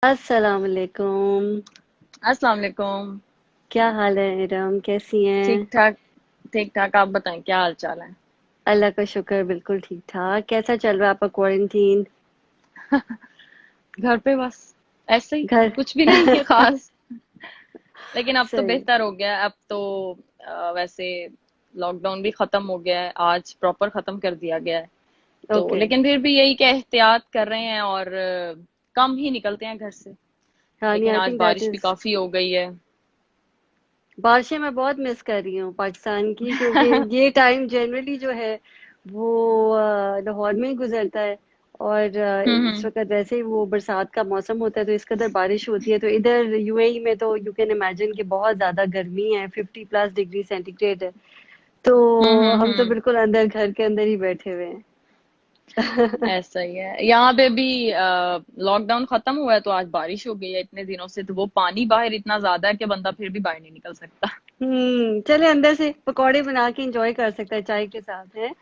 अस्सलाम वालेकुम। अस्सलाम वालेकुम। क्या हाल है इरम, कैसी ठीक हैं? ठाक। ठीक ठाक, आप बताएं क्या हाल चाल है। अल्लाह का शुक्र, बिल्कुल ठीक ठाक। कैसा चल रहा है आपका क्वारंटीन? घर पे बस ऐसे ही, घर। कुछ भी नहीं है खास। लेकिन अब तो सही। बेहतर हो गया है। अब तो वैसे लॉकडाउन भी खत्म हो गया है, आज प्रॉपर खत्म कर दिया गया है। तो ओके। लेकिन फिर भी यही कि एहतियात कर रहे हैं और कम ही निकलते हैं घर से। हाँ नहीं, लेकिन आई आज थिंक दैट बारिश भी इज। काफी हो गई है। बारिशें मैं बहुत मिस कर रही हूँ पाकिस्तान की, क्योंकि ये टाइम जनरली जो है वो लाहौर में ही गुजरता है। और इस हम्म। वक्त वैसे ही वो बरसात का मौसम होता है, तो इस कदर बारिश होती है। तो इधर यूएई में तो यू कैन इमेजिन कि बहुत ज्यादा गर्मी है, 50+ डिग्री सेंटीग्रेड है। तो हम तो हम्म। बिल्कुल अंदर, घर के अंदर ही बैठे हुए हैं। ऐसा ही है यहाँ पे भी। लॉकडाउन खत्म हुआ है तो आज बारिश हो गई है इतने दिनों से, तो वो पानी बाहर इतना ज्यादा है कि बंदा फिर भी बाहर नहीं निकल सकता। चले अंदर से पकौड़े बना के एंजॉय कर सकता है चाय के साथ है।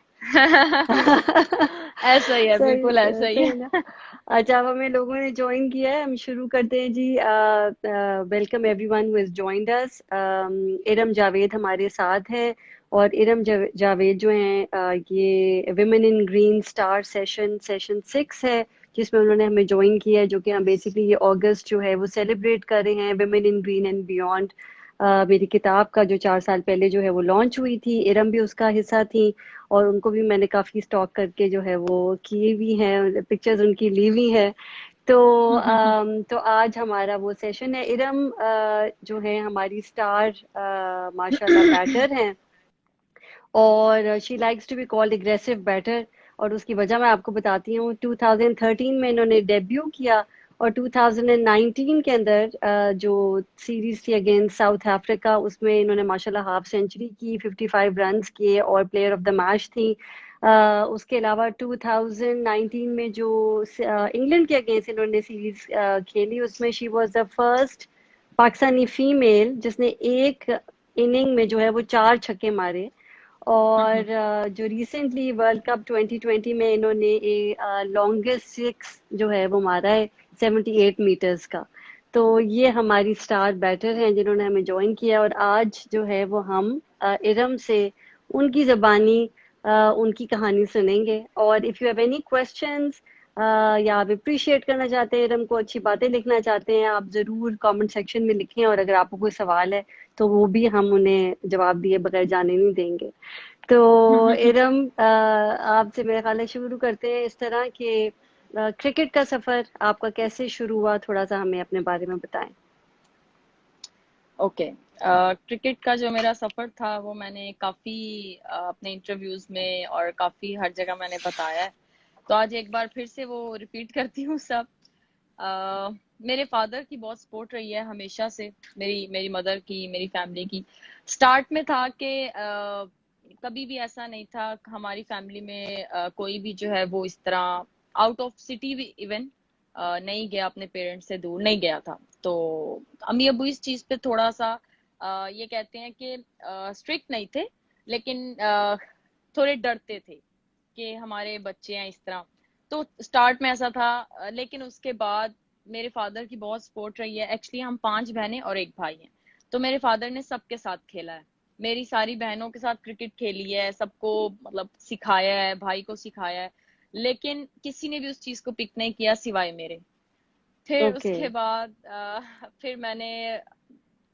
ऐसा ही है, सही बिल्कुल ऐसा ही सही ना। है। अच्छा, अब हमें लोगों ने ज्वाइन किया है, हम शुरू करते हैं जी। Welcome everyone who has joined us. Iram Javed हमारे साथ है। और इरम जावेद जो हैं, ये women in green star session session 6 है, जिसमें उन्होंने हमें ज्वाइन किया है। जो कि हम बेसिकली ये अगस्त जो है वो सेलिब्रेट कर रहे हैं, women in green and beyond. मेरी किताब का जो 4 साल पहले जो है वो लॉन्च हुई थी, इरम भी उसका हिस्सा थी। और उनको भी मैंने काफी स्टॉक करके जो है वो किए भी हैं, पिक्चर्स उनकी ली हुई है। तो तो आज हमारा वो सेशन है। इरम जो है हमारी स्टार माशाल्लाह बैटर हैं। और she likes to be called aggressive batter. और उसकी वजह मैं आपको बताती हूँ। 2013 में इन्होंने डेब्यू किया। और 2019 के अंदर जो सीरीज थी अगेंस्ट साउथ अफ्रीका, उसमें इन्होंने माशाल्लाह हाफ सेंचुरी की, 55 रन्स किए और प्लेयर ऑफ द मैच थी। उसके अलावा 2019 में जो इंग्लैंड के अगेंस्ट इन्होंने सीरीज खेली, उसमें she was the first Pakistani female जिसने एक इनिंग में जो है वो 4 छक्के मारे। और जो रिसेंटली वर्ल्ड कप 2020 में इन्होंने लॉन्गेस्ट सिक्स जो है वो मारा है, 78 मीटर्स का। तो ये हमारी स्टार बैटर हैं जिन्होंने हमें ज्वाइन किया। और आज जो है वो हम इरम से उनकी जबानी उनकी कहानी सुनेंगे। और if you have any questions या आप अप्रिशिएट करना चाहते हैं इरम को, अच्छी बातें लिखना चाहते हैं, आप ज़रूर कमेंट सेक्शन में लिखें। और अगर आपको कोई सवाल है तो वो भी हम उन्हें जवाब दिए बगैर जाने नहीं देंगे। तो इरम, आपसे मेरा ख्याल है शुरू करते हैं इस तरह के। क्रिकेट का सफर आपका कैसे शुरू हुआ, थोड़ा सा हमें अपने बारे में बताएं। ओके। क्रिकेट का जो मेरा सफर था वो मैंने काफी अपने इंटरव्यूज में और काफी हर जगह मैंने बताया है। तो आज एक बार फिर से वो रिपीट करती हूँ सब। अ, मेरे फादर की बहुत सपोर्ट रही है हमेशा से। मेरी मेरी मदर की, मेरी फैमिली की। स्टार्ट में था कि कभी भी ऐसा नहीं था हमारी फैमिली में कोई भी जो है वो इस तरह आउट ऑफ सिटी भी इवन नहीं गया, अपने पेरेंट्स से दूर नहीं गया था। तो अम्मी अबू इस चीज पे थोड़ा सा ये कहते हैं कि स्ट्रिक्ट नहीं थे, लेकिन थोड़े डरते थे कि हमारे बच्चे हैं इस तरह। तो स्टार्ट में ऐसा था, लेकिन उसके बाद मेरे फादर की बहुत सपोर्ट रही है। एक्चुअली हम 5 बहनें और एक भाई हैं। तो मेरे फादर ने सबके साथ खेला है। मेरी सारी बहनों के साथ क्रिकेट खेली है, सबको मतलब सिखाया है, भाई को सिखाया है। लेकिन किसी ने भी उस चीज को पिक नहीं किया सिवाय मेरे। फिर ओके। उसके बाद फिर मैंने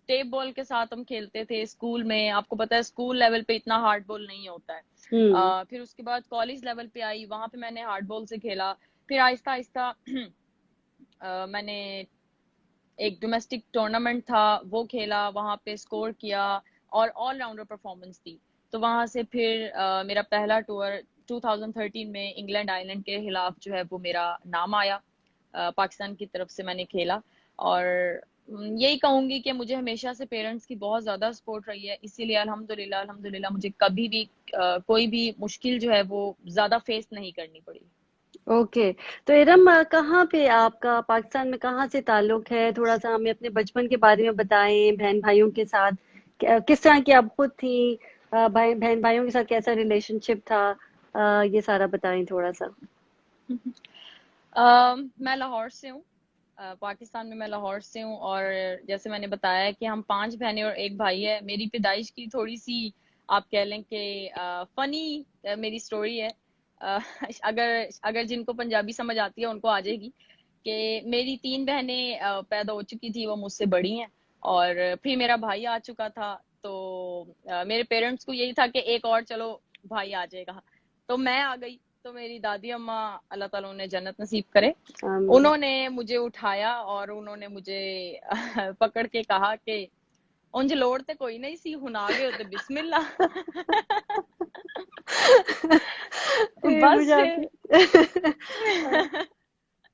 टेप बॉल के साथ हम खेलते थे स्कूल में। आपको पता है स्कूल लेवल पे इतना हार्ड बॉल नहीं होता है। हम्म। फिर उसके बाद कॉलेज लेवल पे आई, वहां पे मैंने हार्ड बॉल से खेला। फिर आहिस्ता आहिस्ता मैंने एक डोमेस्टिक टूर्नामेंट था वो खेला, वहां पे स्कोर किया और ऑलराउंडर परफॉर्मेंस दी। तो वहां से फिर मेरा पहला टूर 2013 में इंग्लैंड आयरलैंड के खिलाफ जो है वो मेरा नाम आया। पाकिस्तान की तरफ से मैंने खेला। और यही कहूंगी कि मुझे हमेशा से पेरेंट्स की बहुत ज्यादा सपोर्ट रही है, इसीलिए अल्हम्दुलिल्लाह अल्हम्दुलिल्लाह मुझे कभी भी कोई भी मुश्किल जो है वो ज्यादा फेस नहीं करनी पड़ी। ओके। तो इरम, कहाँ पे आपका पाकिस्तान में कहाँ से ताल्लुक है? थोड़ा सा हमें अपने बचपन के बारे में बताएं, बहन भाइयों के साथ किस तरह की आप खुद थी, भाई बहन भाइयों के साथ कैसा रिलेशनशिप था, ये सारा बताएं थोड़ा सा। मैं लाहौर से हूँ। पाकिस्तान में मैं लाहौर से हूँ, और जैसे मैंने बताया कि हम 5 बहनें और एक भाई है। मेरी पैदाइश की थोड़ी सी आप कह लें कि फनी मेरी स्टोरी है। अ, अगर अगर जिनको पंजाबी समझ आती है उनको आ जाएगी कि मेरी 3 बहनें पैदा हो चुकी थी, वो मुझसे बड़ी हैं, और फिर मेरा भाई आ चुका था। तो मेरे पेरेंट्स को यही था कि एक और चलो भाई आ जाएगा, तो मैं आ गई। तो मेरी दादी अम्मा, अल्लाह ताला उन्हें जन्नत नसीब करे, आमीन। उन्होंने मुझे उठाया और उन्होंने मुझे पकड़ के कहा कि उंज लोड़ते कोई नहीं सी, हुन आ गए हो तो बिस्मिल्लाह। ये बस मुझे फिर आपके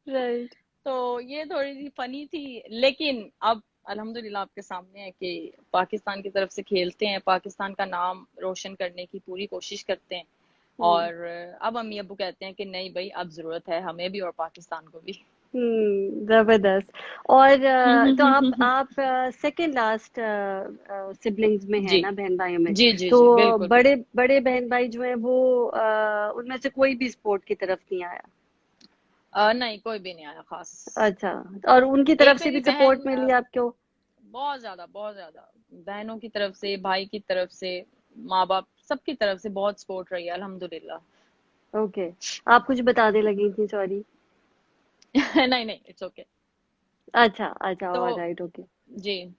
राइट। तो ये थोड़ी सी फनी थी, लेकिन अब अल्हम्दुलिल्लाह आपके सामने है कि पाकिस्तान की तरफ से खेलते हैं, पाकिस्तान का नाम रोशन करने की पूरी कोशिश करते हैं। हम्म। और अब अम्मी अब्बू कहते हैं कि नहीं भाई, अब जरूरत है हमें भी और पाकिस्तान को भी। जबरदस्त। और तो आप सेकंड लास्ट सिबलिंग्स में है जी ना, बहन भाइयों में? जी जी तो जी, बिल्कुल बड़े बिल्कुल। बड़े बहन भाई जो हैं वो उनमें से कोई भी स्पोर्ट की तरफ नहीं आया? नहीं, कोई भी नहीं आया खास। अच्छा। और उनकी तरफ एक से मेरी भी सपोर्ट बहन, मिली आपको? बहुत ज्यादा बहुत ज्यादा, बहनों की तरफ से, भाई की तरफ से, माँ बाप सबकी तरफ से बहुत सपोर्ट रही है अल्हम्दुलिल्लाह। ओके। आप कुछ बताने लगी थी, सॉरी। नहीं नहीं, इट्स ओके। अच्छा अच्छा, तो ऑलराइट, ओके। जी,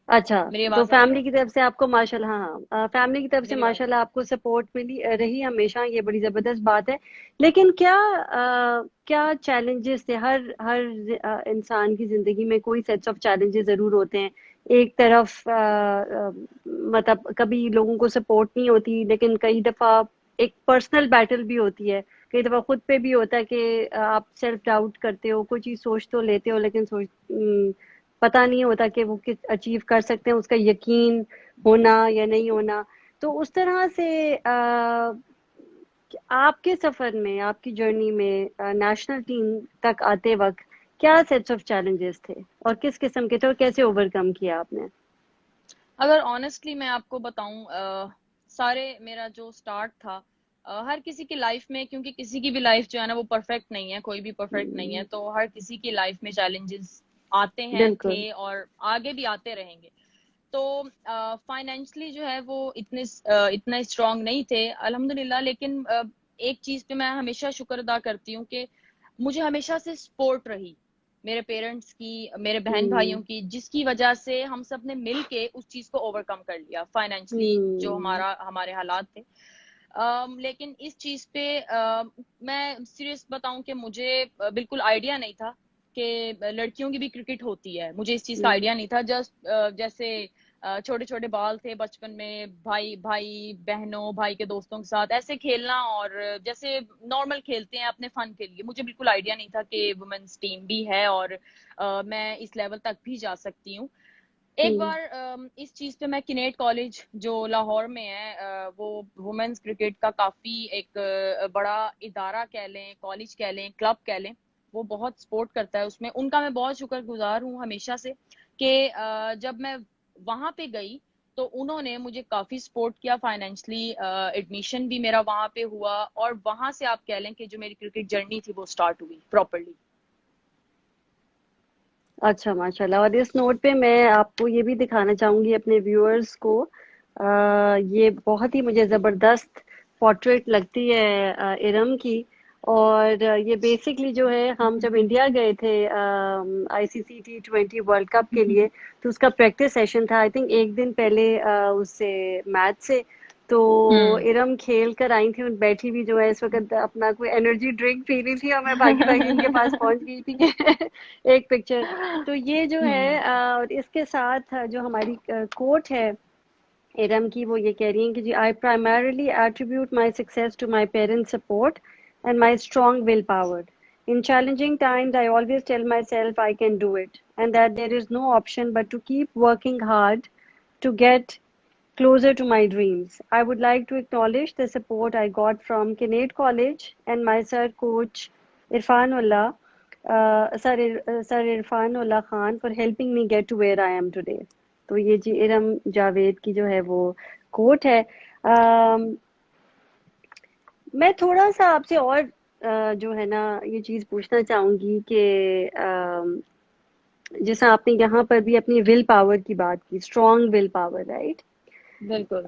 अच्छा। मेरी तो आवाज आ रही फैमिली है? की तरफ से आपको माशाल्लाह, हाँ हाँ, फैमिली की तरफ से मेरी आवाज माशाल्लाह आपको सपोर्ट मिली रही हमेशा, ये बड़ी जबरदस्त बात है। लेकिन क्या क्या चैलेंजेस थे? हर हर इंसान की जिंदगी में कोई सेट्स ऑफ चैलेंजेस जरूर होते हैं। एक तरफ मतलब कभी लोगों को सपोर्ट नहीं होती, लेकिन कई दफा एक पर्सनल बैटल भी होती है। कई दफा खुद पे भी होता है कि आप सेल्फ डाउट करते हो, कोई चीज सोच तो लेते हो, लेकिन पता नहीं होता कि वो किस अचीव कर सकते हैं, उसका यकीन होना या नहीं होना। तो उस तरह से आपके सफर में, आपकी जर्नी में नेशनल टीम तक आते वक्त क्या सेट्स ऑफ चैलेंजेस थे और किस किस्म के थे और कैसे ओवरकम किया आपने? अगर ऑनेस्टली मैं आपको बताऊं, सारे मेरा जो स्टार्ट था, हर किसी की लाइफ में, क्योंकि किसी की भी लाइफ जो है ना वो परफेक्ट नहीं है, कोई भी परफेक्ट नहीं है, हम्म, तो हर किसी की लाइफ में चैलेंजेस आते हैं, बिल्कुल। थे और आगे भी आते रहेंगे। तो फाइनेंशियली जो है वो इतना स्ट्रांग नहीं थे अल्हम्दुलिल्लाह, लेकिन एक चीज पे मैं हमेशा शुक्र अदा करती हूँ कि मुझे हमेशा से सपोर्ट रही मेरे पेरेंट्स की, मेरे बहन भाइयों हम्म। की, जिसकी वजह से हम सब ने मिल के उस चीज को ओवरकम कर लिया फाइनेंशियली, जो हम्म। हमारे हालात थे। लेकिन इस चीज पे मैं सीरियस बताऊं कि मुझे बिल्कुल आइडिया नहीं था कि लड़कियों की भी क्रिकेट होती है, मुझे इस चीज का हम्म। आइडिया नहीं था। जस्ट जैसे छोटे छोटे बाल थे बचपन में, भाई भाई बहनों, भाई के दोस्तों के साथ ऐसे खेलना, और जैसे नॉर्मल खेलते हैं अपने फन के लिए। मुझे बिल्कुल आइडिया नहीं था कि वुमेन्स टीम भी है और मैं इस लेवल तक भी जा सकती हूँ। एक हम्म। बार इस चीज पे मैं किनेट कॉलेज जो लाहौर में है, वो वुमेन्स क्रिकेट का काफी एक बड़ा इदारा कह लें, कॉलेज कह लें, क्लब कह लें, वो बहुत सपोर्ट करता है उसमें। उनका मैं बहुत शुक्रगुजार हूँ हमेशा से कि जब मैं वहां पे गई तो उन्होंने मुझे काफी सपोर्ट किया फाइनेंशियली। एडमिशन भी मेरा वहां पे हुआ, और वहां से आप कह लें कि जो मेरी क्रिकेट जर्नी थी वो स्टार्ट हुई प्रॉपरली। अच्छा, माशाल्लाह। और इस नोट पे मैं आपको ये भी दिखाना चाहूंगी अपने व्यूअर्स को, ये बहुत ही मुझे जबरदस्त पोर्ट्रेट लगती है इरम की। और ये बेसिकली जो है, हम जब इंडिया गए थे आईसीसी T20 वर्ल्ड कप के लिए, तो उसका प्रैक्टिस सेशन था आई थिंक एक दिन पहले उससे मैच से। तो हम्म। इरम खेल कर आई थी और बैठी हुई जो है इस वक्त अपना कोई एनर्जी ड्रिंक पी रही थी, और मैं भागी भागी उनके पास पहुंच गई थी कि एक पिक्चर। तो ये जो है हम्म। और इसके साथ जो हमारी कोट है इरम की, वो ये कह रही हैं कि जी, I primarily attribute my success to my parents support and my strong will power. In challenging times, I always tell myself I can do it and that there is no option but to keep working hard to get closer to my dreams. I would like to acknowledge the support I got from Kinnaird College and my sir coach Irfanullah, Sir Irfanullah Khan for helping me get to where I am today. तो ये जी इरम जावेद की जो है वो coat है। मैं थोड़ा सा आपसे और जो है ना ये चीज पूछना चाहूंगी कि जैसा आपने यहाँ पर भी अपनी विल पावर की बात की, स्ट्रॉन्ग विल पावर, राइट? बिल्कुल।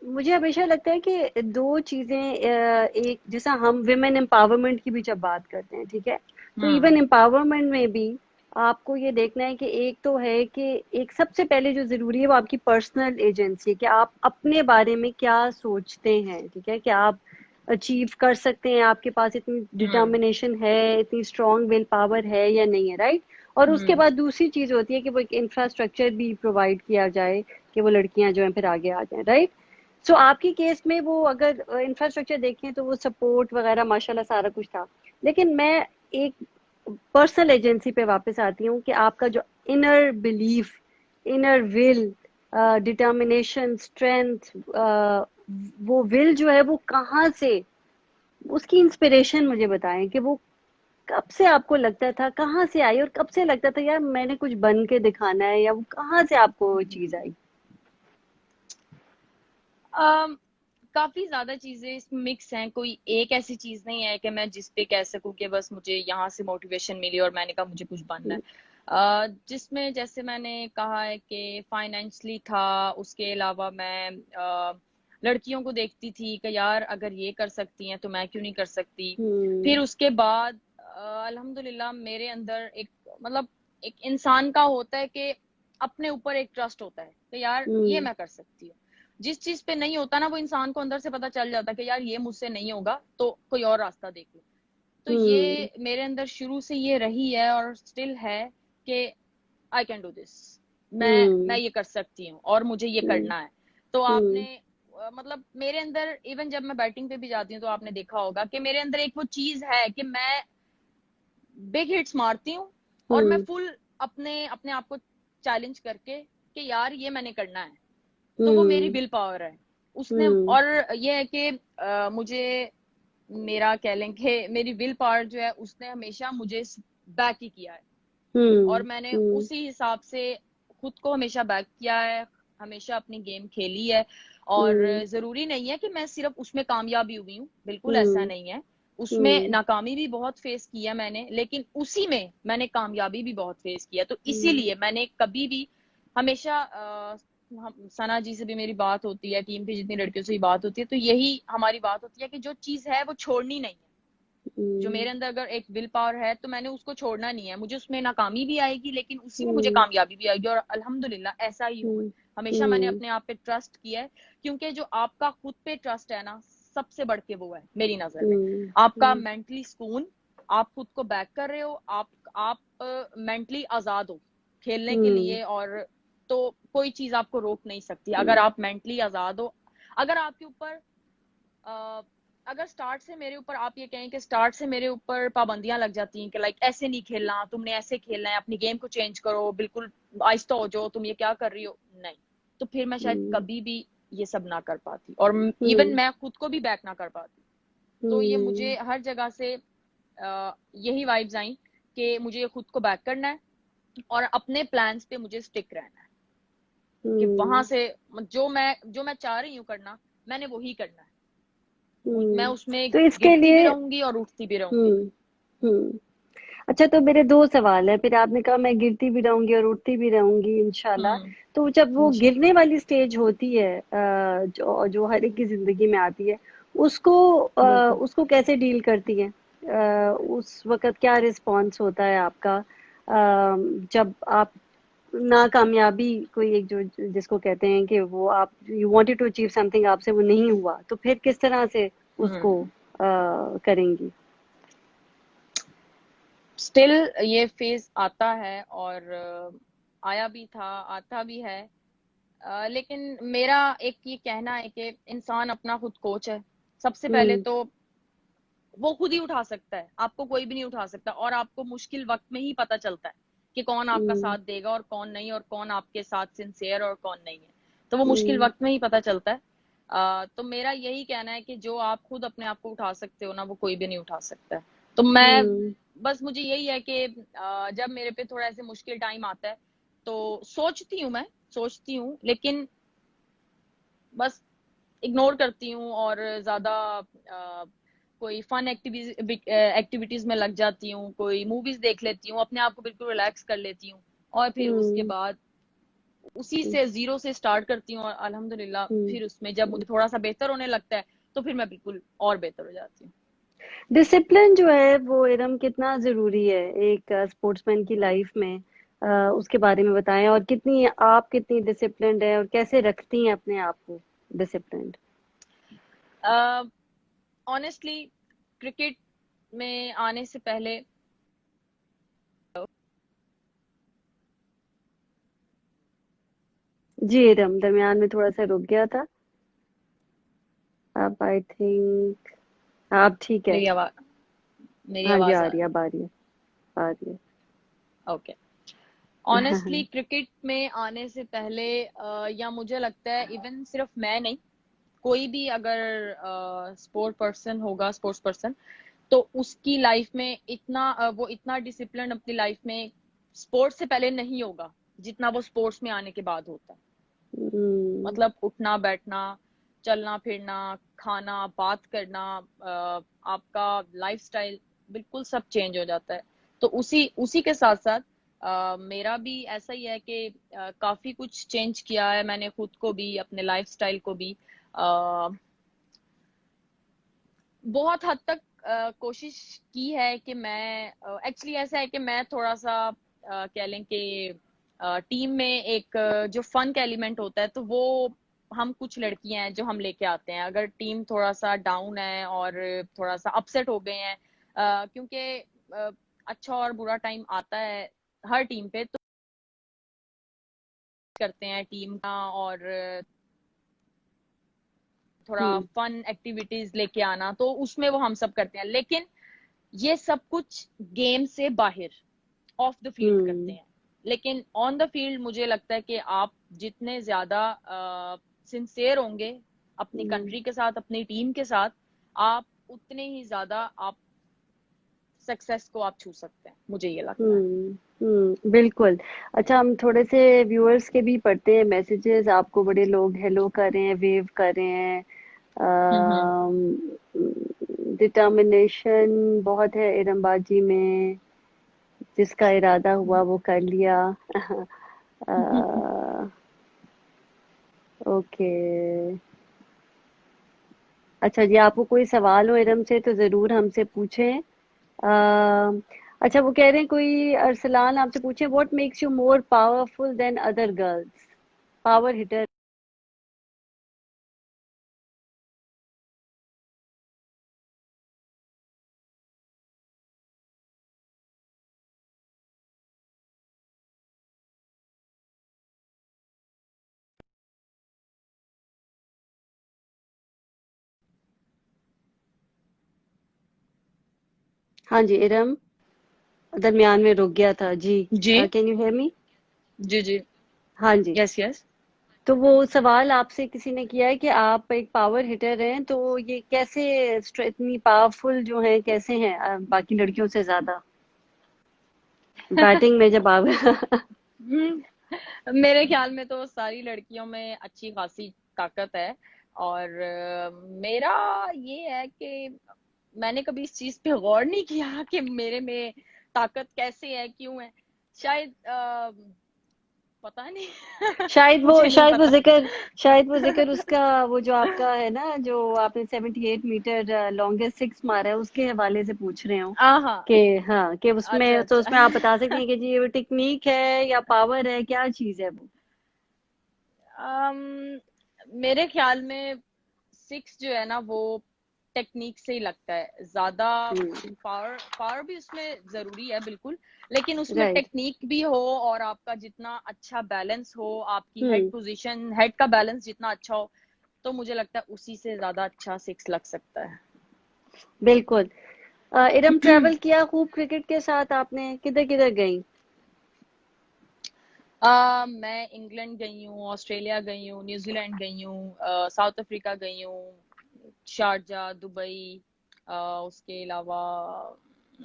मुझे हमेशा लगता है कि दो चीजें, एक जैसा हम विमेन एम्पावरमेंट की भी जब बात करते हैं, ठीक है, तो इवन हम्म। एम्पावरमेंट में भी आपको ये देखना है कि एक तो है कि एक सबसे पहले जो जरूरी है वो आपकी पर्सनल एजेंसी है, कि आप अपने बारे में क्या सोचते हैं, ठीक है, कि आप अचीव कर सकते हैं, आपके पास इतनी हम्म। डिटर्मिनेशन है, इतनी स्ट्रांग विल पावर है या नहीं है, राइट? और उसके हम्म। बाद दूसरी चीज होती है कि वो एक इंफ्रास्ट्रक्चर भी प्रोवाइड किया जाए कि वो लड़कियां जो है फिर आगे आ जाएं, राइट? सो आपकी केस में वो अगर इंफ्रास्ट्रक्चर देखें तो वो सपोर्ट वगैरह माशाल्लाह सारा कुछ था, लेकिन मैं एक पर्सनल एजेंसी पे वापस आती हूँ कि आपका जो inner belief, inner will, determination, strength, वो विल जो है वो कहाँ से, उसकी इंस्पिरेशन मुझे बताएं कि वो कब से आपको लगता था, कहाँ से आई, और कब से लगता था यार मैंने कुछ बन के दिखाना है, या वो कहाँ से आपको वो चीज आई? अम, काफी ज्यादा चीजें इसमें मिक्स हैं, कोई एक ऐसी चीज नहीं है कि मैं जिस पे कह सकूं कि बस मुझे यहाँ से मोटिवेशन मिली और मैंने कहा मुझे कुछ बनना है। जिसमें जैसे मैंने कहा है कि फाइनेंशियली था, उसके अलावा मैं लड़कियों को देखती थी कि यार अगर ये कर सकती हैं तो मैं क्यों नहीं कर सकती। हम्म। फिर उसके बाद अल्हम्दुलिल्लाह मेरे अंदर एक, मतलब एक इंसान का होता है कि अपने ऊपर एक ट्रस्ट होता है कि यार ये हम्म। मैं कर सकती हूँ। जिस चीज पे नहीं होता ना, वो इंसान को अंदर से पता चल जाता है कि यार ये मुझसे नहीं होगा, तो कोई और रास्ता देख लो। तो हम्म। ये मेरे अंदर शुरू से ये रही है और स्टिल है कि आई कैन डू दिस, मैं हम्म। ये कर सकती हूँ और मुझे ये हम्म। करना है। तो हम्म। आपने मतलब मेरे अंदर इवन जब मैं बैटिंग पे भी जाती हूँ तो आपने देखा होगा कि मेरे अंदर एक वो चीज है कि मैं बिग हिट्स मारती हूँ और मैं हम्म। फुल अपने अपने आप को चैलेंज करके कि यार ये मैंने करना है। तो वो मेरी हम्म। विल पावर है उसने। हम्म। और ये है कि मुझे, मेरा कह लें कि मेरी विल पावर जो है उसने हमेशा मुझे बैक ही किया है और हम्म। मैंने हम्म। उसी हिसाब से खुद को हमेशा बैक किया है, हमेशा अपनी गेम खेली है। और हम्म। जरूरी नहीं है कि मैं सिर्फ उसमें कामयाब ही हुई हूँ, बिल्कुल ऐसा हम्म। नहीं है। उसमें हम्म। नाकामी भी बहुत फेस किया मैंने, लेकिन उसी में मैंने कामयाबी भी बहुत फेस किया। तो हम्म। इसीलिए मैंने कभी भी हमेशा सना जी से भी मेरी बात होती है, टीम की जितनी लड़कियों से भी बात होती है, तो यही हमारी बात होती है कि जो चीज है वो छोड़नी नहीं है। जो हम्म। मेरे अंदर अगर एक विल पावर है तो मैंने उसको छोड़ना नहीं है। मुझे उसमें नाकामी भी आएगी लेकिन उसी में मुझे हम्म। कामयाबी भी आएगी, और अल्हम्दुलिल्लाह ऐसा ही हुआ है। हम्म। हमेशा मैंने हम्म। अपने आप पे ट्रस्ट किया है, क्योंकि जो आपका खुद पे ट्रस्ट है ना, सबसे बढ़ के वो है मेरी नजर में। आपका हम्म। मेंटली सुकून, आप खुद को बैक कर रहे हो, आप मेंटली आजाद हो खेलने के हम्म। लिए, और तो कोई चीज आपको रोक नहीं सकती अगर आप मेंटली आजाद हो। अगर आपके ऊपर अ, अगर स्टार्ट से मेरे ऊपर, आप ये कहें कि स्टार्ट से मेरे ऊपर पाबंदियां लग जाती हैं कि लाइक ऐसे नहीं खेलना, तुमने ऐसे खेलना है, अपनी गेम को चेंज करो, बिल्कुल आहिस्ता हो जाओ, तुम ये क्या कर रही हो, नहीं, तो फिर मैं शायद हम्म। कभी भी ये सब ना कर पाती और इवन हम्म। मैं खुद को भी बैक ना कर पाती। तो ये मुझे हम्म। हर जगह से यही वाइब्स आई कि मुझे खुद को बैक करना है और अपने प्लान्स पे मुझे स्टिक रहना है, कि वहां हम्म। से जो मैं चाह रही हूँ करना, मैंने वही करना है। मैं उसमें तो इसके गिरती भी लिए रहूंगी और उठती भी रहूंगी। हम्म। हम्म। अच्छा, तो मेरे दो सवाल है, फिर आपने कहा मैं गिरती भी रहूंगी और उठती भी रहूंगी इंशाल्लाह। तो जब वो इंशाल्लाह। गिरने वाली स्टेज होती है, जो जो हर एक की जिंदगी में आती है, उसको बिल्कुल। उसको कैसे डील करती है? उस वक्त क्या रिस्पॉन्स होता है आपका, जब आप नाकामयाबी, कोई एक जो जिसको कहते हैं कि वो आप you wanted to achieve something, आपसे वो नहीं हुआ, तो फिर किस तरह से उसको हम्म। करेंगी? स्टिल ये फेज आता है और आया भी था, आता भी है। लेकिन मेरा एक ये कहना है कि इंसान अपना खुद कोच है। सबसे पहले हम्म। तो वो खुद ही उठा सकता है, आपको कोई भी नहीं उठा सकता, और आपको मुश्किल वक्त में ही पता चलता है कि कौन आपका हम्म। साथ देगा और कौन नहीं, और कौन आपके साथ सिंसियर और कौन नहीं है। तो वो मुश्किल हम्म। वक्त में ही पता चलता है। तो मेरा यही कहना है कि जो आप खुद अपने आप को उठा सकते हो ना, वो कोई भी नहीं उठा सकता है। तो मैं, हम्म। बस मुझे यही है कि जब मेरे पे थोड़ा ऐसे मुश्किल टाइम आता है तो सोचती हूँ, मैं सोचती हूँ, लेकिन बस इग्नोर करती हूँ और ज्यादा कोई फन एक्टिविटीज में लग जाती हूँ, कोई मूवीज देख लेती हूँ, अपने आप को बिल्कुल रिलैक्स कर लेती हूँ, और फिर उसके हम्म बाद उसी से जीरो से स्टार्ट करती हूँ, और अल्हम्दुलिल्लाह हम्म फिर उसमें जब मुझे थोड़ा सा बेहतर होने लगता है तो फिर मैं बिल्कुल और बेहतर हो जाती हूँ। डिसिप्लिन जो है वो इरम कितना जरूरी है एक स्पोर्ट्समैन की लाइफ में, उसके बारे में बताएं, और कितनी डिसिप्लिन्ड है और कैसे रखती हैं अपने आप को डिसिप्लिन्ड। ऑनेस्टली क्रिकेट में आने से पहले जी इरम दरमियान में थोड़ा सा रुक गया था। अब आई थिंक आप ठीक है। मेरी आवाज मेरी हाँ जी आवाज आ आ रही है, अब आ रही है, आ रही ओके। है। ऑनेस्टली क्रिकेट में आने से पहले या मुझे लगता है इवन सिर्फ मैं नहीं, कोई भी अगर स्पोर्ट्स पर्सन, तो उसकी लाइफ में वो इतना डिसिप्लिन अपनी लाइफ में स्पोर्ट्स से पहले नहीं होगा जितना वो स्पोर्ट्स में आने के बाद होता है। हम्म मतलब उठना बैठना, चलना फिरना, खाना, बात करना, आपका लाइफस्टाइल बिल्कुल सब चेंज हो जाता है। तो उसी उसी के साथ साथ मेरा भी ऐसा ही है कि काफी कुछ चेंज किया है मैंने, खुद को भी, अपने लाइफस्टाइल को भी। अ, बहुत हद तक कोशिश की है कि मैं, एक्चुअली ऐसा है कि मैं थोड़ा सा कह लें कि टीम में एक जो फन का एलिमेंट होता है, तो वो हम कुछ लड़कियां हैं जो हम लेके आते हैं। अगर टीम थोड़ा सा डाउन है और थोड़ा सा अपसेट हो गए हैं, क्योंकि अच्छा और बुरा टाइम आता है हर टीम पे, तो करते हैं टीम का, और थोड़ा हम्म फन एक्टिविटीज लेके आना, तो उसमें वो हम सब करते हैं। लेकिन ये सब कुछ गेम से बाहर, ऑफ द फील्ड करते हम्म हैं। लेकिन ऑन द फील्ड मुझे लगता है कि आप जितने ज्यादा सिंसियर होंगे अपनी हम्म कंट्री के साथ, अपनी टीम के साथ, आप उतने ही ज्यादा आप सक्सेस को आप छू सकते हैं, मुझे ये लगता है। बिल्कुल। अच्छा हम थोड़े से व्यूअर्स के भी पढ़ते हैं मैसेजेस, आपको बड़े लोग हेलो कर रहे हैं, वेव कर रहे हैं। हम्म। डिटर्मिनेशन बहुत है इरमबाजी में, जिसका इरादा हुआ वो कर लिया। ओके। अच्छा जी, आपको कोई सवाल हो इरम से तो जरूर हमसे पूछें। अच्छा वो कह रहे हैं, कोई अरसलान आपसे पूछे, what makes you more powerful than other girls, power hitter. हाँ जी इरम दरमियान में रुक गया था जी। जी कैन यू हेयर मी? जी जी। हाँ जी। Yes yes. तो वो सवाल आपसे किसी ने किया है कि आप एक पावर हिटर हैं, तो ये कैसे इतनी पावरफुल जो हैं कैसे हैं बाकी लड़कियों से ज्यादा बैटिंग में जब आप। मेरे ख्याल में तो सारी लड़कियों में अच्छी खासी ताकत है, और मेरा ये है कि मैंने कभी इस चीज पे गौर नहीं किया कि मेरे में ताकत कैसे है, क्यों है। शायद पता नहीं। मुझे नहीं शायद वो पता। जिक्र उसका, वो जो आपका है ना, जो आपने 78 मीटर लॉन्गेस्ट सिक्स मारा है, उसके हवाले से पूछ रहे हो हाँ। कि हाँ कि अच्छा उसमें, तो अच्छा। उसमें आप बता सकते हैं कि जी वो टेक्निक है या पावर है, क्या चीज है वो। अम, मेरे ख्याल में सिक्स जो है ना, वो टेक्निक से ही लगता है ज्यादा। हम्म पावर पावर भी उसमें जरूरी है बिल्कुल, लेकिन उसमें राइट। टेक्निक भी हो, और आपका जितना अच्छा बैलेंस हो, आपकी हेड हम्म पोजीशन, हेड का बैलेंस जितना अच्छा हो, तो मुझे लगता है उसी से ज्यादा अच्छा सिक्स लग सकता है। बिल्कुल। इरम ट्रैवल किया खूब क्रिकेट के साथ, आपने किधर किधर गई? मैं इंग्लैंड गई हूँ, ऑस्ट्रेलिया गई हूँ, न्यूजीलैंड गई हूँ, साउथ अफ्रीका गई हूँ, शारजा, दुबई, उसके अलावा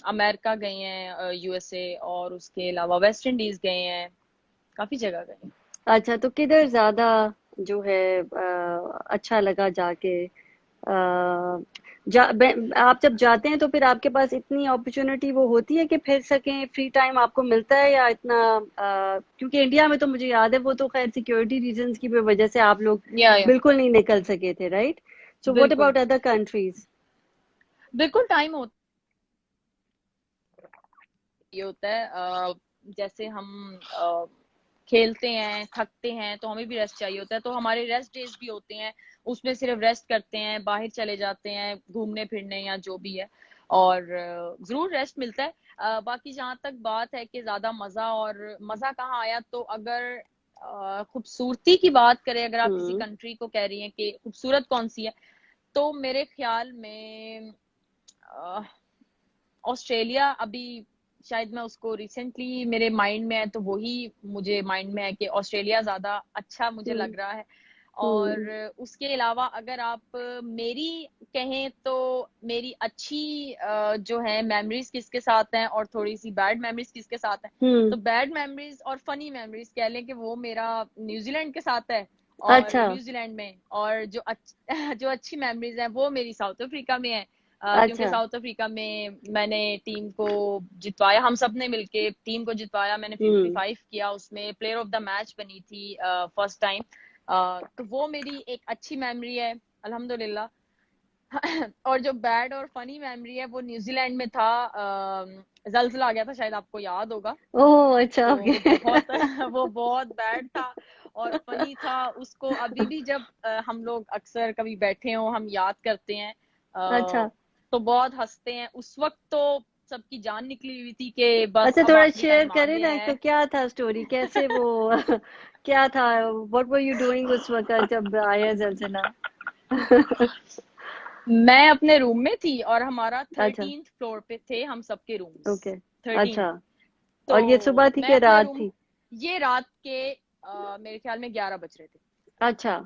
अमेरिका गए हैं, यूएसए, और उसके अलावा वेस्ट इंडीज गए हैं, काफी जगह गए हैं। अच्छा तो किधर ज्यादा जो है अच्छा लगा जाके? आप जब जाते हैं तो फिर आपके पास इतनी अपॉर्चुनिटी वो होती है कि फिर सकें, फ्री टाइम आपको मिलता है, या इतना क्योंकि इंडिया में तो मुझे याद है वो तो खैर सिक्योरिटी रीजंस की वजह से आप लोग या बिल्कुल नहीं निकल सके थे, राइट? सो व्हाट बिल्कुल अबाउट अदर कंट्रीज? बिल्कुल टाइम होता ये होता है जैसे हम खेलते हैं, थकते हैं, तो हमें भी रेस्ट चाहिए होता है, तो हमारे रेस्ट डेज भी होते हैं, उसमें सिर्फ रेस्ट करते हैं, बाहर चले जाते हैं घूमने फिरने या जो भी है, और जरूर रेस्ट मिलता है। बाकी जहाँ तक बात है कि ज्यादा मजा, और मजा कहाँ आया, तो अगर खूबसूरती की बात करें, अगर आप किसी हम्म। कंट्री को कह रही हैं कि खूबसूरत कौन सी है, तो मेरे ख्याल में अ, ऑस्ट्रेलिया अभी, शायद मैं उसको रिसेंटली मेरे माइंड में है, तो वही मुझे माइंड में है कि ऑस्ट्रेलिया ज्यादा अच्छा मुझे हम्म। लग रहा है। और हम्म। उसके अलावा अगर आप मेरी कहें, तो मेरी अच्छी जो है मेमोरीज किसके साथ हैं और थोड़ी सी बैड मेमोरीज किसके साथ हैं, हम्म। तो बैड मेमोरीज और फनी मेमोरीज कह लें कि वो मेरा न्यूजीलैंड के साथ है, और अच्छा। न्यूजीलैंड में, और जो अच्छी मेमोरीज हैं वो मेरी साउथ अफ्रीका में है। क्योंकि अच्छा। साउथ अफ्रीका में मैंने टीम को जितवाया, हम सब ने मिलके टीम को जितवाया, मैंने हम्म। 55 किया, उसमें प्लेयर ऑफ द मैच बनी थी फर्स्ट टाइम। तो वो मेरी एक अच्छी मेमोरी है, अल्हम्दुलिल्लाह। और जो बैड और फनी मेमोरी है वो न्यूजीलैंड में था, जलजिला आ गया था, शायद आपको याद होगा। ओह अच्छा, तो ओके। वो बहुत वो बहुत बैड था और फनी था। उसको अभी भी जब हम लोग अक्सर कभी बैठे हो, हम याद करते हैं, अच्छा। तो बहुत हंसते हैं। उस वक्त तो सबकी जान निकली हुई थी कि बस अच्छा, अब थोड़ा आखिरी शेयर टाइम आ करें गया ना, है। क्या था स्टोरी, कैसे वो क्या था? व्हाट वर यू डूइंग उस वक्त जब आया जलजिला? मैं अपने रूम में थी और हमारा अच्छा। 13th फ्लोर पे थे हम सबके रूम्स। ओके। 13। अच्छा। तो और ये सुबह थी मैं कि अपने रात रूम, थी? ये रात के मेरे ख्याल में 11 बज रहे थे। अच्छा।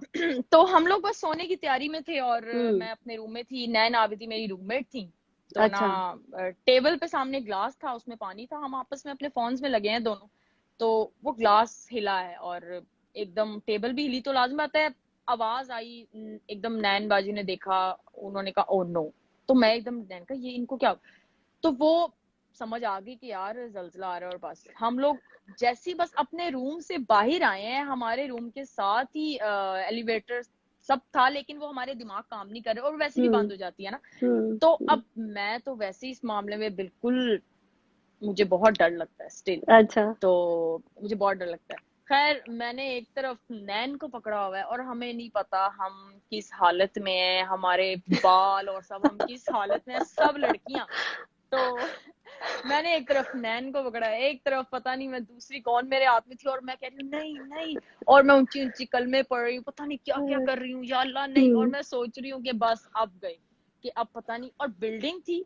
तो हम लोग बस सोने की तैयारी में थे, और हम्म। मैं अपने रूम में थी, नैन आबिदी मेरी रूममेट थी। तो ना, अच्छा। टेबल पे सामने ग्लास था, उसमें पानी था, हम आपस में अपने फोन्स में लगे हैं दोनों। तो वो ग्लास हिला है और एकदम टेबल भी हिली, तो लाजमी बात है आवाज आई। एकदम नैन बाजी ने देखा, उन्होंने कहा ओ नो। तो मैं एकदम, नैन का ये इनको क्या, तो वो समझ आ गई कि यार जलजिला आ रहा है। और बस हम लोग जैसे ही बस अपने रूम से बाहर आए हैं, हमारे रूम के साथ ही एलिवेटर सब था, लेकिन वो हमारे दिमाग काम नहीं कर रहे, और वैसे भी हम्म। बंद हो जाती है ना। हम्म। तो अब मैं तो वैसे ही इस मामले में बिल्कुल, मुझे बहुत डर लगता है स्टिल। अच्छा। तो मुझे बहुत डर लगता है। खैर, मैंने एक तरफ नैन को पकड़ा हुआ है और हमें नहीं पता हम किस हालत में हैं, हमारे बाल और सब हम किस हालत में हैं, सब लड़कियां। तो मैंने एक तरफ नैन को पकड़ा है, एक तरफ पता नहीं मैं दूसरी कौन मेरे हाथ में थी, और मैं कह रही हूँ नहीं नहीं, और मैं ऊंची ऊंची कलमे पढ़ रही हूँ, पता नहीं क्या क्या कर रही हूँ, या अल्लाह नहीं। और हम्म। मैं सोच रही हूँ कि बस अब गई, कि अब पता नहीं। और बिल्डिंग थी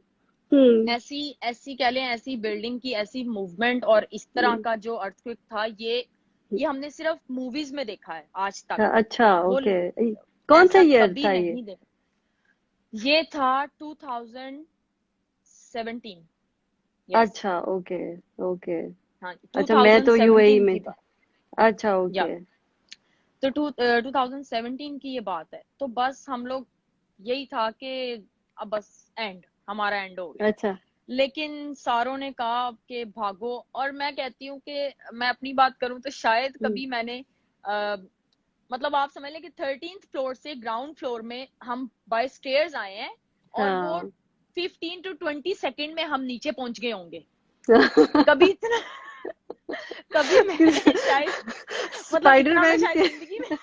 हम्म। ऐसी, ऐसी कह लें, ऐसी बिल्डिंग की ऐसी मूवमेंट और इस तरह हम्म। का जो अर्थक्वेक था, ये हमने सिर्फ मूवीज में देखा है आज तक। अच्छा, वो ओके। कौन सा ऐसा ईयर कभी था ये? नहीं देखा। ये था 2017। यस। अच्छा, ओके। ओके। हाँ, अच्छा, मैं तो यूएई 2017 में की थी। बात। अच्छा, या ओके। तो 2017 की ये बात है। तो बस हम लोग, यही था कि अब बस एंड, हमारा एंड हो गया। अच्छा। लेकिन सारों ने कहा कि भागो, और मैं कहती हूँ कि मैं अपनी बात करूं तो शायद हम्म। कभी मैंने आ, मतलब आप समझ लें कि 13th फ्लोर से ग्राउंड फ्लोर में हम बाय स्टेयर्स आए हैं, और वो हाँ। 15 to 20 सेकेंड में हम नीचे पहुंच गए होंगे। कभी इतना कभी मैं शायद, मतलब इतना मैं स्पाइडरमैन शायद के। जिंदगी में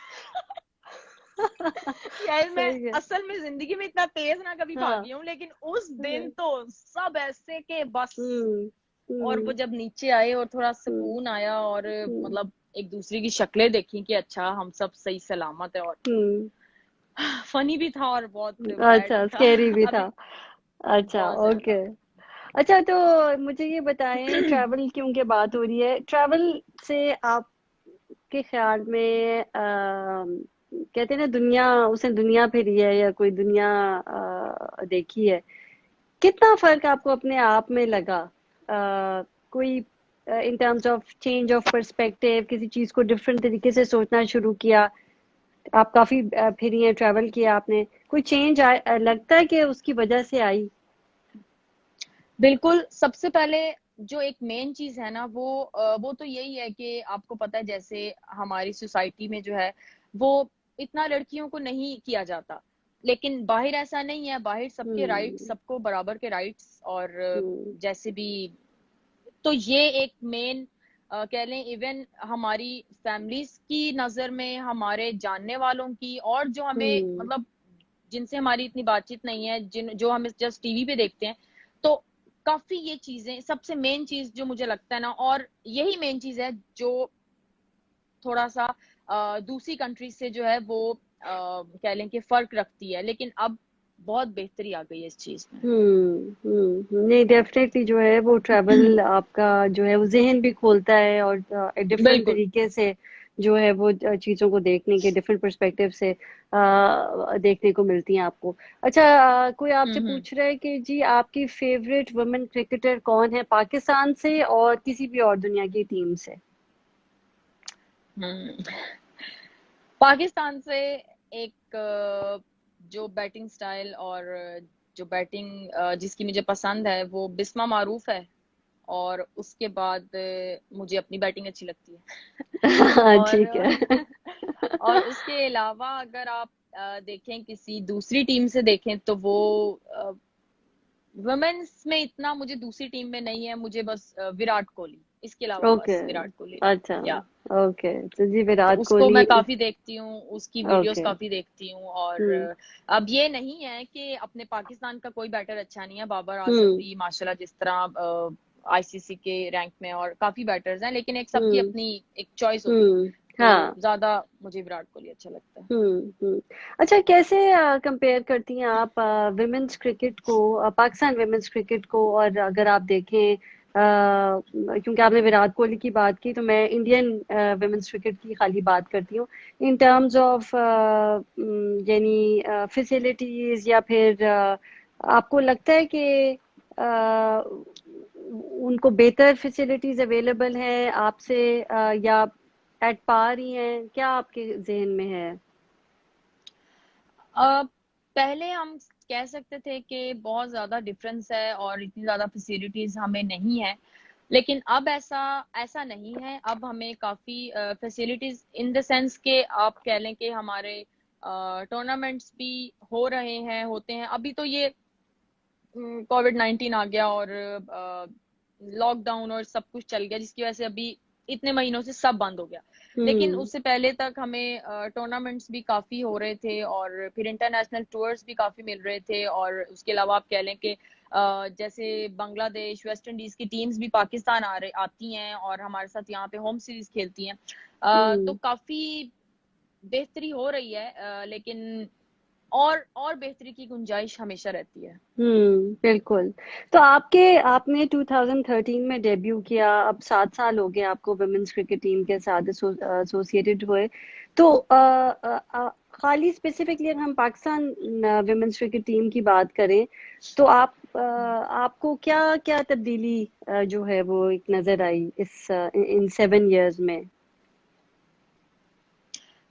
शायद मैं सही है। असल में जिंदगी में इतना तेज ना कभी हाँ। भागी हूँ, लेकिन उस दिन हम्म। तो सब ऐसे के बस। और वो हम्म। जब नीचे आए और थोड़ा हम्म। सुकून आया, और हम्म। मतलब एक दूसरे की शक्लें देखी कि अच्छा हम सब सही सलामत है, और हम्म। फनी भी था और बहुत बैड भी अच्छा, था। स्कैरी भी था। अभी अच्छा, बहुत ज्यादा। ओके। अच्छा, तो मुझे ये बताएं, ट्रैवल क्योंकि बात हो रही है, ट्रैवल से आपके ख्याल में कहते हैं ना, दुनिया, उसने दुनिया फिरी है या कोई दुनिया देखी है, कितना फर्क आपको अपने आप में लगा? कोई in terms of change of perspective, किसी चीज को डिफरेंट तरीके से सोचना शुरू किया, आप काफी फिरी हैं, ट्रैवल किया आपने, कोई चेंज लगता है कि उसकी वजह से आई? बिल्कुल, सबसे पहले जो एक मेन चीज़ है ना वो तो यही है कि आपको पता है जैसे हमारी सोसाइटी में जो है वो इतना लड़कियों को नहीं किया जाता। लेकिन बाहर ऐसा नहीं है, बाहर सबके राइट्स, हम्म। सबको बराबर के राइट्स और हम्म। जैसे भी तो ये एक मेन कह लें इवन हमारी फैमिलीज की नज़र में, हमारे जानने वालों की और जो हमें हम्म। मतलब जिनसे हमारी इतनी बातचीत नहीं है, जिन जो हम जस्ट टीवी पे देखते हैं, तो काफी ये चीजें सबसे मेन चीज जो मुझे लगता है ना, और यही मेन चीज है जो थोड़ा सा दूसरी कंट्रीज से जो है वो कह लें कि फर्क रखती है, लेकिन अब बहुत बेहतरी आ गई है इस चीज में। नहीं, डेफिनेटली जो है वो ट्रैवल आपका जो है वो जहन भी खोलता है, और डिफरेंट बिल्कुल। तरीके से जो है वो चीज़ों को देखने के डिफरेंट पर्सपेक्टिव से देखने को मिलती हैं आपको। अच्छा, कोई आपसे हम्म। पूछ रहा है कि जी आपकी फेवरेट वुमेन क्रिकेटर कौन है, पाकिस्तान से और किसी भी और दुनिया की टीम से? हम्म। पाकिस्तान से एक जो बैटिंग स्टाइल और जो बैटिंग जिसकी मुझे पसंद है वो बिस्मा मारूफ है। और उसके बाद मुझे अपनी बैटिंग अच्छी लगती है। और ठीक है। और उसके अलावा अगर आप देखें किसी दूसरी टीम से देखें तो वो वुमेन्स में इतना मुझे दूसरी टीम में नहीं है, मुझे बस विराट कोहली, इसके अलावा ओके। बस विराट कोहली। अच्छा। या ओके, तो जी तो विराट उसको कोहली। मैं काफी देखती हूँ, उसकी वीडियोस ओके। काफी देखती हूँ। और हम्म। अब ये नहीं है कि अपने पाकिस्तान का कोई बैटर अच्छा नहीं है, बाबर आजम हम्म। भी माशाल्लाह जिस तरह आईसीसी के रैंक में, और काफी बैटर्स हैं, लेकिन एक सबकी हम्म। अपनी एक चॉइस होती है। हम्म। तो हाँ। ज्यादा मुझे विराट कोहली अच्छा लगता है। हम्म। अच्छा, कैसे कंपेयर करती हैं आप विमेंस क्रिकेट को, पाकिस्तान विमेंस क्रिकेट को, और अगर आप देखें क्योंकि आपने विराट कोहली की बात की, तो मैं इंडियन विमेंस क्रिकेट की खाली बात करती हूँ, इन टर्म्स ऑफ यानी फैसिलिटीज, या फिर आपको लगता है कि उनको बेहतर फैसिलिटीज अवेलेबल है आपसे, या एट पार ही हैं, क्या आपके जहन में है? अ, पहले हम कह सकते थे कि बहुत ज्यादा डिफरेंस है और इतनी ज्यादा फैसिलिटीज हमें नहीं है, लेकिन अब ऐसा ऐसा नहीं है। अब हमें काफी फैसिलिटीज इन द सेंस के आप कह लें कि हमारे टूर्नामेंट्स भी हो रहे हैं, होते हैं। अभी तो ये कोविड-19 आ गया और लॉकडाउन और सब कुछ चल गया, जिसकी वजह से अभी इतने महीनों से सब बंद हो गया। लेकिन हम्म। उससे पहले तक हमें टूर्नामेंट्स भी काफी हो रहे थे और फिर इंटरनेशनल टूर्स भी काफी मिल रहे थे। और उसके अलावा आप कह लें कि जैसे बांग्लादेश, वेस्ट इंडीज की टीम्स भी पाकिस्तान आती हैं और हमारे साथ यहाँ पे होम सीरीज खेलती हैं। तो हम्म। काफी बेहतरी हो रही है, लेकिन और बेहतरी की गुंजाइश हमेशा रहती है। बिल्कुल। तो आपने 2013 में डेब्यू किया, अब 7 साल हो गए आपको वुमेन्स क्रिकेट टीम के साथ एसोसिएटेड हुए। तो खाली स्पेसिफिकली अगर हम पाकिस्तान वुमेन्स क्रिकेट टीम की बात करें, तो आपको क्या क्या तब्दीली जो है वो एक नजर आई इस इन 7 इयर्स में?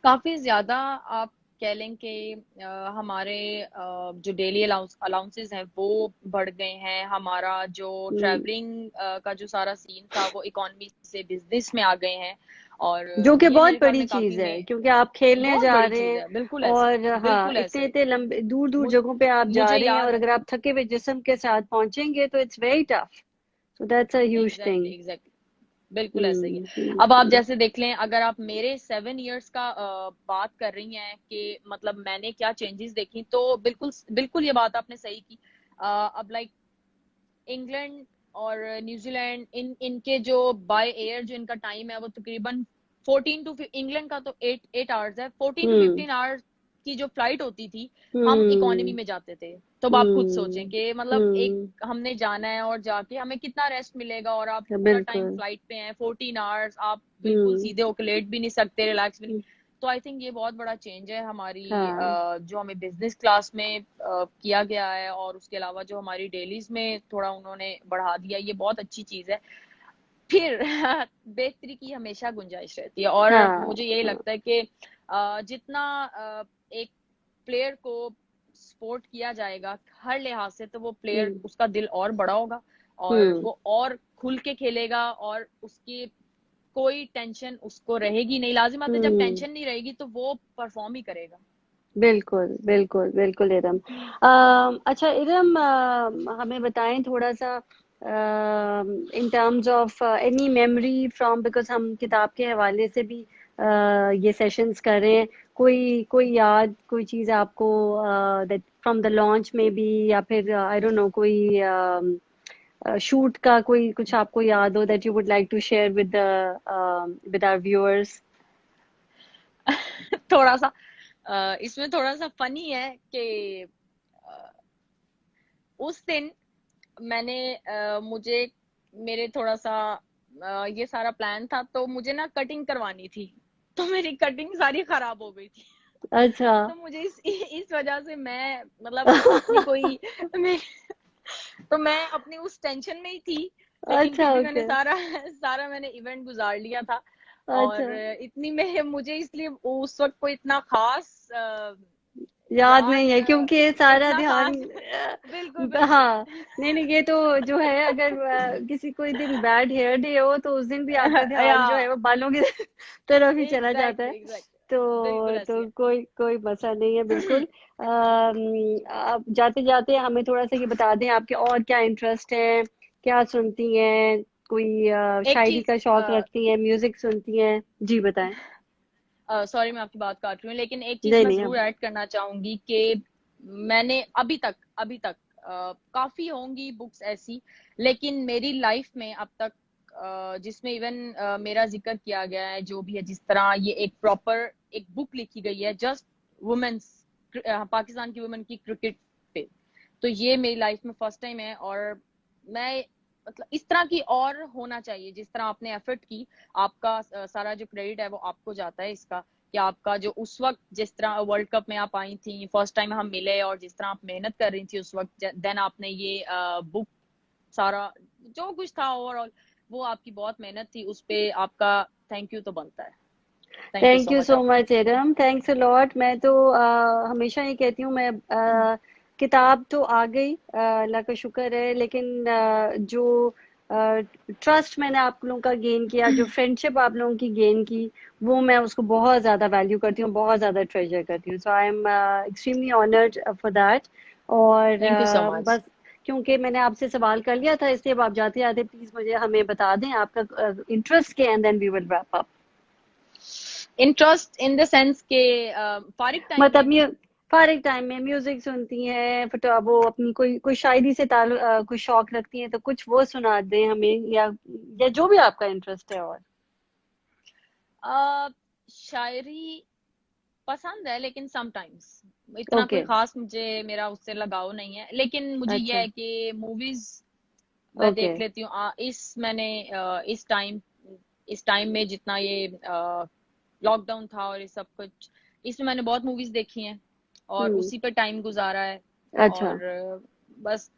काफी ज्यादा आप कह लें कि हमारे जो डेली अलाउंसेस हैं वो बढ़ गए हैं। हमारा जो हम्म, ट्रैवलिंग का जो सारा सीन था वो इकोनॉमी से बिजनेस में आ गए हैं। और जो कि ये बहुत मेरे ख्याल बड़ी में चीज काफी है, में क्योंकि आप खेलने बहुत जा बड़ी रहे चीज हैं, है। बिल्कुल ऐसे ही, और हाँ, बिल्कुल इतने ऐसे ही। इतने लंबे दूर दूर मुझ जगहों पे आप जा मुझे रहे हैं, और याद है। अगर आप थके हुए जिस्म के साथ पहुंचेंगे तो it's very tough. So that's a huge exactly thing. Exactly बिल्कुल ऐसा ही है। अब आप हम्म। जैसे देख लें, अगर आप मेरे 7 इयर्स का बात कर रही हैं कि मतलब मैंने क्या चेंजेस देखी, तो बिल्कुल बिल्कुल ये बात आपने सही की। अब लाइक इंग्लैंड और न्यूजीलैंड, इनके जो बाय एयर जो इनका टाइम है वो तकरीबन 14 टू, इंग्लैंड का तो 8 8 आवर्स है, 14 टू हम्म। 15 आवर्स की जो फ्लाइट होती थी, हम इकोनॉमी हम्म। में जाते थे। तो अब आप खुद सोचें हम्म। कि मतलब एक हम्म। हमने जाना है और जाके हमें कितना रेस्ट मिलेगा, और आप पूरा टाइम बिल्कुल। फ्लाइट पे हैं 14 आवर्स, आप बिल्कुल हम्म। सीधे होकर लेट भी नहीं सकते, रिलैक्स भी नहीं। हम्म, तो आई थिंक ये बहुत बड़ा चेंज है हमारी हाँ। जो हमें बिजनेस क्लास में किया गया है, और उसके अलावा जो हमारी डेलीज में थोड़ा उन्होंने बढ़ा दिया, ये बहुत अच्छी चीज है। फिर बेहतरी की हमेशा गुंजाइश रहती है, और हाँ। मुझे यही हाँ। लगता है कि जितना एक प्लेयर को सपोर्ट किया जाएगा हर लिहाज से, तो वो प्लेयर उसका दिल और बड़ा होगा और वो और खुल के खेलेगा और उसकी कोई टेंशन उसको रहेगी नहीं। लाजिम बात है, जब टेंशन नहीं रहेगी तो वो परफॉर्म ही करेगा। बिल्कुल बिल्कुल बिल्कुल इरम। अच्छा इरम, हमें बताएं थोड़ा सा in terms of any memory from, because हम किताब के हवाले से भी ये सेशंस कर रहे हैं, कोई कोई याद, कोई चीज़ आपको दैट फ्रॉम द लॉन्च में भी, या फिर आई डोंट नो कोई शूट का कोई कुछ आपको याद हो that you would like to share with our viewers. थोड़ा सा इसमें थोड़ा सा फनी है कि उस दिन मैंने मुझे मेरे थोड़ा सा ये सारा प्लान था, तो मुझे ना कटिंग करवानी थी, तो मेरी कटिंग सारी खराब हो गई थी। अच्छा। तो मुझे इस वजह से मैं मतलब अपनी कोई मैं, तो मैं अपनी उस टेंशन में ही थी, लेकिन अच्छा फिर भी मैंने ओके। सारा सारा मैंने इवेंट गुजार लिया था। अच्छा, और इतनी में मुझे इसलिए उस वक्त कोई इतना खास याद नहीं याद है क्योंकि ये सारा इतना ध्यान खास बिल्कुल बिल्कुल। हाँ, नहीं नहीं, ये तो जो है, अगर किसी कोई दिन बैड हेयर डे हो तो उस दिन भी आपका या ध्यान जो है वो बालों की तरफ ही चला जाता है। एग्जैक्टली एग्जैक्टली बिल्कुल ऐसी तो है। कोई कोई मसला नहीं है, बिल्कुल। आप जाते जाते हमें थोड़ा सा ये बता दें, आपके और क्या इंटरेस्ट है, क्या सुनती हैं, कोई एक शायरी चीज का शौक रखती हैं, म्यूजिक सुनती हैं? जी बताएं। सॉरी मैं आपकी बात काट रही हूँ, लेकिन एक चीज नहीं मैं नहीं जरूर अब। ऐड करना चाहूंगी कि मैंने अभी तक काफी होंगी बुक्स ऐसी, लेकिन मेरी लाइफ में अब तक जिसमें इवन मेरा जिक्र किया गया है, जो भी है, जिस तरह ये एक प्रॉपर एक बुक लिखी गई है जस्ट वुमेन्स, पाकिस्तान की वुमेन की क्रिकेट पे, तो ये मेरी लाइफ में फर्स्ट टाइम है। और मैं मतलब इस तरह की और होना चाहिए, जिस तरह आपने एफर्ट की, आपका सारा जो क्रेडिट है वो आपको जाता है इसका, कि आपका जो उस वक्त जिस तरह वर्ल्ड कप में आप आई थी, फर्स्ट टाइम हम मिले, और जिस तरह आप मेहनत कर रही थी उस वक्त, देन आपने ये बुक, सारा जो कुछ था ओवरऑल, वो आपकी बहुत मेहनत थी, उस पे आपका थैंक यू तो बनता है। Thank you thank so you much so आपको। Much Adam, thanks a lot. मैं तो हमेशा ये कहती हूँ, मैं किताब तो आ गई, अल्लाह का शुक्र है, लेकिन जो ट्रस्ट मैंने आप लोगों का गेन किया, जो फ्रेंडशिप आप लोगों की गेन की, वो मैं उसको बहुत ज़्यादा वैल्यू करती हूँ, बहुत ज़्यादा ट्रेजर करती हूँ। So I am extremely honoured for that. और थैंक यू सो मच। बस, क्योंकि मैंने आपसे सवाल कर लिया था, इसलिए अब आप जाते जाते प्लीज मुझे हमें बता दें आपका इंटरेस्ट क्या है, and then we will wrap up. Interest in the sense के फारिग टाइम में। मतलब ये फारिग टाइम में म्यूजिक सुनती हैं, फिर तो अब वो अपनी कोई कोई शायरी से कोई शौक रखती हैं तो कुछ वो सुना दें हमें, या जो भी आपका इंटरेस्ट है। और अ, शायरी पसंद है, लेकिन समटाइम्स इतना कोई ओके। खास मुझे मेरा उससे लगाव नहीं है, लेकिन मुझे यह अच्छा। है कि मूवीज मैं ओके। देख लेती हूँ। इस टाइम में जितना ये लॉकडाउन था और ये सब कुछ, इसमें मैंने बहुत मूवीज देखी हैं और हम्म। उसी पे टाइम गुजारा है। अच्छा। और बस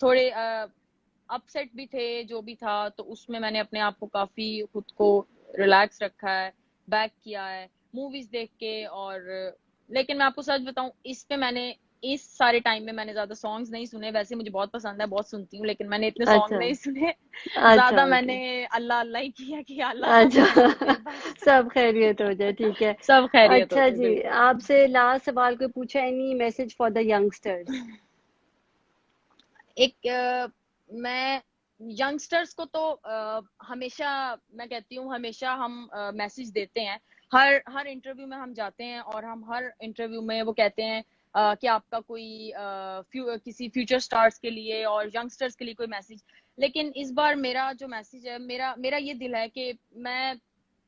थोड़े अपसेट भी थे, जो भी था, तो उसमें मैंने अपने आप को काफी खुद को रिलैक्स रखा है, बैक किया है मूवीज देख के। और लेकिन मैं आपको सच बताऊं, इस पे मैंने इस सारे टाइम में मैंने ज्यादा सॉन्ग्स नहीं सुने। वैसे मुझे बहुत पसंद है, बहुत सुनती हूँ, लेकिन मैंने इतने सॉन्ग अच्छा। नहीं सुने। अच्छा ज्यादा ओके। मैंने अल्लाह अल्लाह ही किया कि अल्लाह अच्छा। तेरे पास सब खैरियत हो जाए, ठीक है। सब खैरियत अच्छा होते जी, बिल्कुल। आपसे लास्ट सवाल कोई पूछा, any message for the youngsters? एक मैं यंगस्टर्स को तो हमेशा मैं कहती हूँ, हमेशा हम मैसेज देते हैं, हर हर इंटरव्यू में हम जाते हैं और हम हर इंटरव्यू में वो कहते हैं कि आपका कोई किसी फ्यूचर स्टार्स के लिए और यंगस्टर्स के लिए कोई मैसेज। लेकिन इस बार मेरा जो मैसेज है, मेरा मेरा ये दिल है कि मैं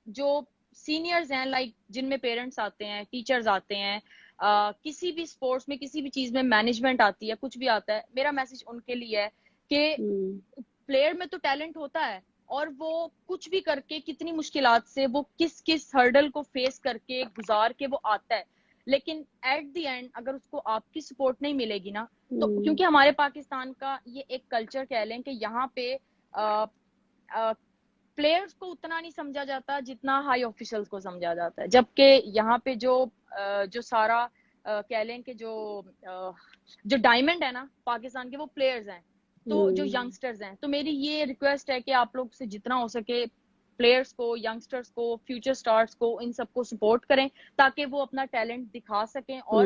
जो सीनियर्स हैं, लाइक जिनमें पेरेंट्स आते हैं, टीचर्स आते हैं, किसी भी स्पोर्ट्स में, किसी भी चीज में, मैनेजमेंट आती है, कुछ भी आता है, मेरा मैसेज उनके लिए है कि हम्म। प्लेयर में तो टैलेंट होता है, और वो कुछ भी करके, कितनी मुश्किलात से वो किस किस हर्डल को फेस करके गुजार के वो आता है, लेकिन एट द एंड अगर उसको आपकी सपोर्ट नहीं मिलेगी ना, तो हम्म। क्योंकि हमारे पाकिस्तान का ये एक कल्चर कह लें कि यहाँ पे प्लेयर्स को उतना नहीं समझा जाता जितना हाई ऑफिशियल्स को समझा जाता है, जबकि यहाँ पे जो सारा कह लें कि जो डायमंड है ना पाकिस्तान के, वो प्लेयर्स हैं, तो जो यंगस्टर्स हैं। तो मेरी ये रिक्वेस्ट है कि आप लोग से जितना हो सके प्लेयर्स को, यंगस्टर्स को, फ्यूचर स्टार्स को, इन सबको सपोर्ट करें ताकि वो अपना टैलेंट दिखा सकें और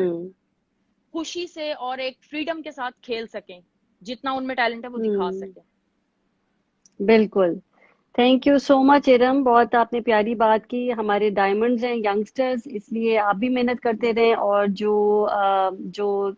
खुशी से और एक फ्रीडम के साथ खेल सकें, जितना उनमें टैलेंट है वो दिखा सकें। बिल्कुल। Thank you so much Iram, बहुत आपने प्यारी बात की। हमारे डायमंड्स हैं यंगस्टर्स, इसलिए आप भी मेहनत करते रहें, और जो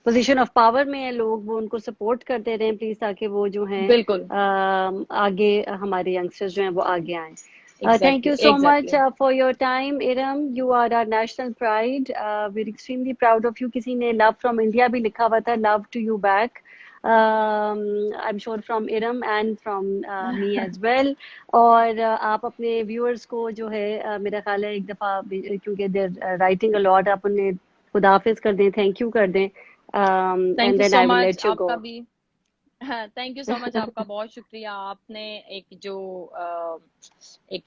पोजीशन ऑफ पावर में है लोग, वो उनको सपोर्ट करते रहें प्लीज, ताकि वो जो हैं बिल्कुल आगे, हमारे यंगस्टर्स जो हैं वो आगे आएं। Thank exactly you so much exactly for your time, Iram. You are our national pride. We're extremely proud of you. किसी ने love from India भी लिखा हुआ था, love to you back. I'm sure from Iram and from me as well. और आप अपने viewers को जो है मेरा ख्याल है एक दफ़ा, क्योंकि they're writing a lot, आप उन्हें खुदा हाफिज कर दें, thank you कर दें, thank and you then so I will much let you go. आपका भी। हाँ, थैंक यू सो मच आपका, बहुत शुक्रिया। आपने एक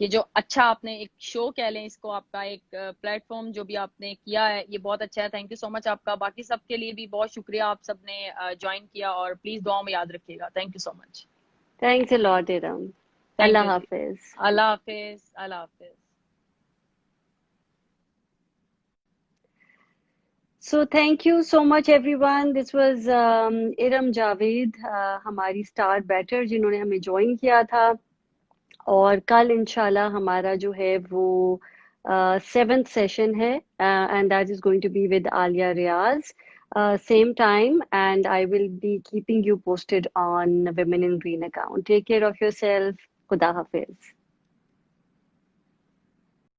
ये जो अच्छा आपने एक शो कह लें इसको, आपका एक प्लेटफॉर्म जो भी आपने किया है ये बहुत अच्छा है। थैंक यू सो मच आपका। बाकी सबके लिए भी बहुत शुक्रिया, आप सबने ज्वाइन किया, और प्लीज दुआ में याद रखिएगा। Thank you so much. Thanks a lot, Iram. Thank Allah you ji. Hafiz. अल्लाह हाफिज, अल्लाह हाफिज। So thank you so much everyone. This was Iram Javed, हमारी स्टार बैटर जिन्होंने हमें ज्वाइन किया था। और कल इंशाल्लाह हमारा जो है वो 7th सेशन है, and that is going to be with Alia Riaz, same time, and I will be keeping you posted on Women in Green account. Take care of yourself. Khuda Hafiz.